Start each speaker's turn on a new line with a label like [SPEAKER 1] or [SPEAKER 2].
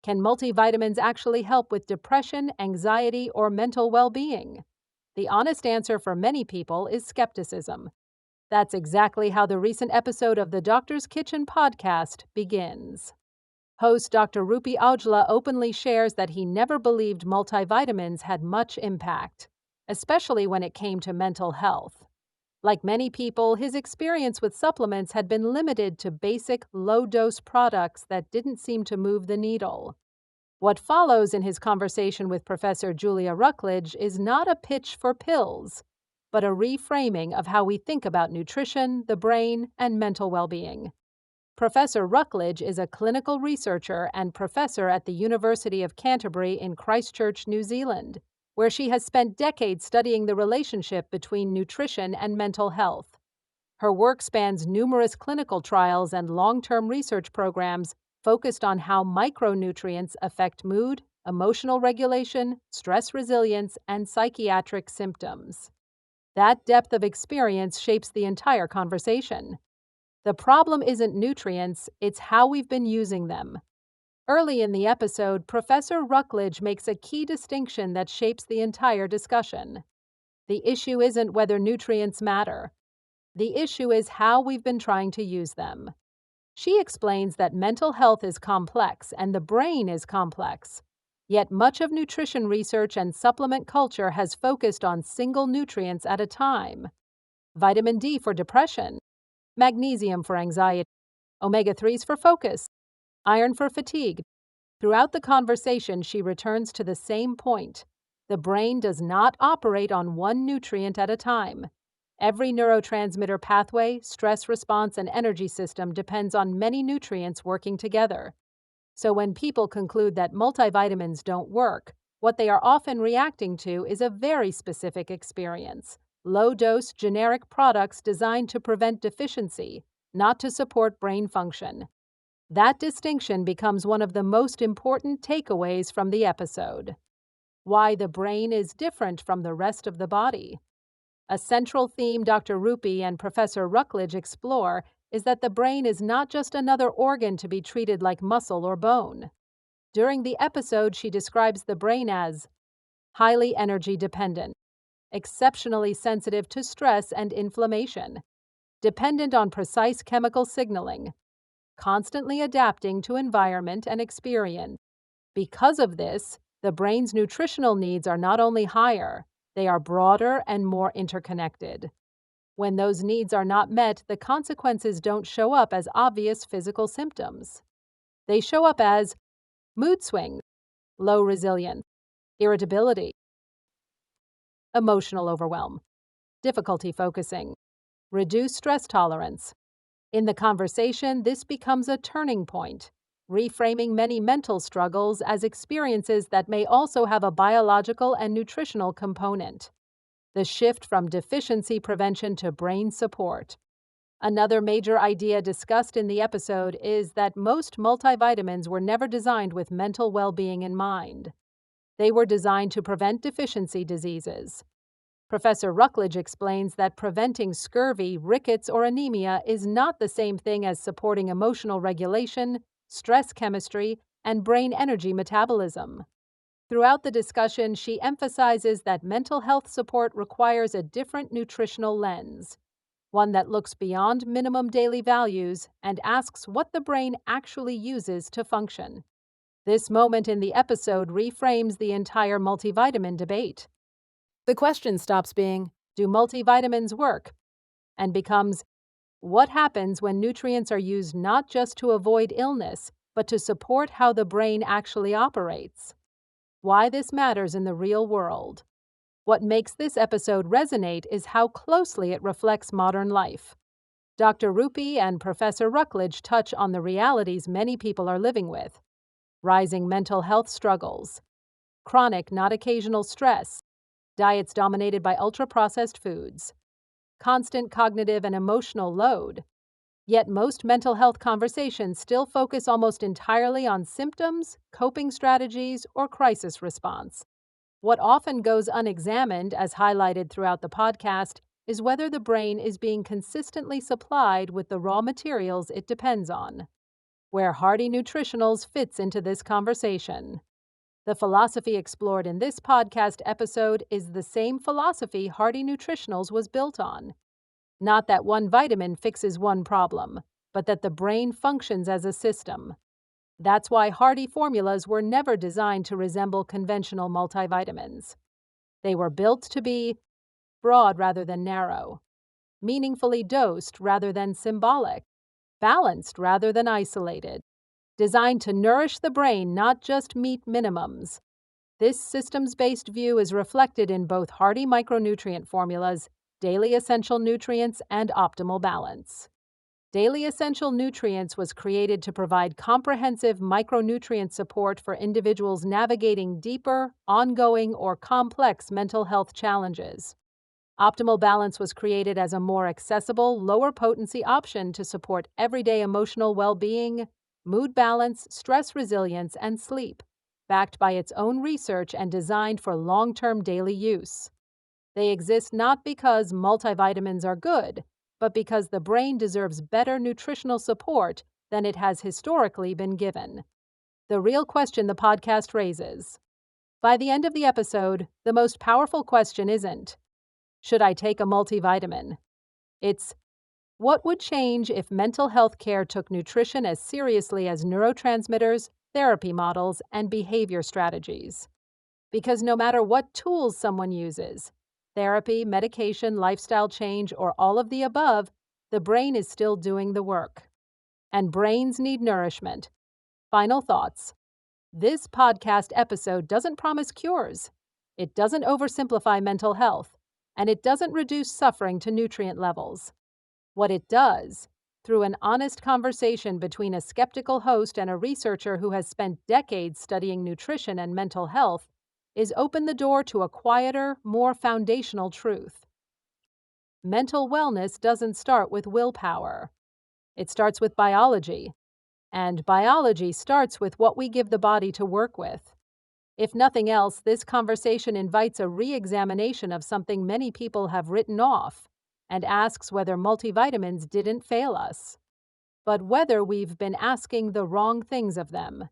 [SPEAKER 1] Can multivitamins actually help with depression, anxiety, or mental well-being? The honest answer for many people is skepticism. That's exactly how the recent episode of the Doctor's Kitchen podcast begins. Host Dr. Rupi Aujla openly shares that he never believed multivitamins had much impact, especially when it came to mental health. Like many people, his experience with supplements had been limited to basic, low-dose products that didn't seem to move the needle. What follows in his conversation with Professor Julia Ruckledge is not a pitch for pills, but a reframing of how we think about nutrition, the brain, and mental well-being. Professor Ruckledge is a clinical researcher and professor at the University of Canterbury in Christchurch, New Zealand, where she has spent decades studying the relationship between nutrition and mental health. Her work spans numerous clinical trials and long-term research programs focused on how micronutrients affect mood, emotional regulation, stress resilience, and psychiatric symptoms. That depth of experience shapes the entire conversation. The problem isn't nutrients, it's how we've been using them. Early in the episode, Professor Ruckledge makes a key distinction that shapes the entire discussion. The issue isn't whether nutrients matter. The issue is how we've been trying to use them. She explains that mental health is complex and the brain is complex. Yet much of nutrition research and supplement culture has focused on single nutrients at a time. Vitamin D for depression, magnesium for anxiety, omega-3s for focus, iron for fatigue. Throughout the conversation, she returns to the same point. The brain does not operate on one nutrient at a time. Every neurotransmitter pathway, stress response, and energy system depends on many nutrients working together. So when people conclude that multivitamins don't work, what they are often reacting to is a very specific experience: low-dose generic products designed to prevent deficiency, not to support brain function. That distinction becomes one of the most important takeaways from the episode. Why the brain is different from the rest of the body. A central theme Dr. Rupi and Professor Ruckledge explore is that the brain is not just another organ to be treated like muscle or bone. During the episode, she describes the brain as highly energy dependent, exceptionally sensitive to stress and inflammation, dependent on precise chemical signaling, constantly adapting to environment and experience. Because of this, the brain's nutritional needs are not only higher, they are broader and more interconnected. When those needs are not met, the consequences don't show up as obvious physical symptoms. They show up as mood swings, low resilience, irritability, emotional overwhelm, difficulty focusing, reduced stress tolerance. In the conversation, this becomes a turning point, reframing many mental struggles as experiences that may also have a biological and nutritional component. The shift from deficiency prevention to brain support. Another major idea discussed in the episode is that most multivitamins were never designed with mental well-being in mind. They were designed to prevent deficiency diseases. Professor Ruckledge explains that preventing scurvy, rickets, or anemia is not the same thing as supporting emotional regulation, stress chemistry, and brain energy metabolism. Throughout the discussion, she emphasizes that mental health support requires a different nutritional lens, one that looks beyond minimum daily values and asks what the brain actually uses to function. This moment in the episode reframes the entire multivitamin debate. The question stops being, do multivitamins work? And becomes, what happens when nutrients are used not just to avoid illness, but to support how the brain actually operates? Why this matters in the real world. What makes this episode resonate is how closely it reflects modern life. Dr. Rupi and Professor Ruckledge touch on the realities many people are living with: rising mental health struggles, chronic, not occasional stress, diets dominated by ultra-processed foods, constant cognitive and emotional load. Yet most mental health conversations still focus almost entirely on symptoms, coping strategies, or crisis response. What often goes unexamined, as highlighted throughout the podcast, is whether the brain is being consistently supplied with the raw materials it depends on. where Hardy Nutritionals fits into this conversation. The philosophy explored in this podcast episode is the same philosophy Hardy Nutritionals was built on. Not that one vitamin fixes one problem, but that the brain functions as a system. That's why Hardy formulas were never designed to resemble conventional multivitamins. They were built to be broad rather than narrow, meaningfully dosed rather than symbolic, balanced rather than isolated, designed to nourish the brain, not just meet minimums. This systems-based view is reflected in both Hardy micronutrient formulas, daily essential nutrients, and optimal balance. Daily Essential Nutrients was created to provide comprehensive micronutrient support for individuals navigating deeper, ongoing, or complex mental health challenges. Optimal Balance was created as a more accessible, lower-potency option to support everyday emotional well-being, mood balance, stress resilience, and sleep, backed by its own research and designed for long-term daily use. They exist not because multivitamins are good, but because the brain deserves better nutritional support than it has historically been given. The real question the podcast raises. By the end of the episode, the most powerful question isn't, should I take a multivitamin? It's, what would change if mental health care took nutrition as seriously as neurotransmitters, therapy models, and behavior strategies? Because no matter what tools someone uses, therapy, medication, lifestyle change, or all of the above, the brain is still doing the work. And brains need nourishment. Final thoughts. This podcast episode doesn't promise cures. It doesn't oversimplify mental health, and it doesn't reduce suffering to nutrient levels. What it does, through an honest conversation between a skeptical host and a researcher who has spent decades studying nutrition and mental health, is open the door to a quieter, more foundational truth. Mental wellness doesn't start with willpower. It starts with biology, and biology starts with what we give the body to work with. If nothing else, this conversation invites a re-examination of something many people have written off and asks whether multivitamins didn't fail us, but whether we've been asking the wrong things of them.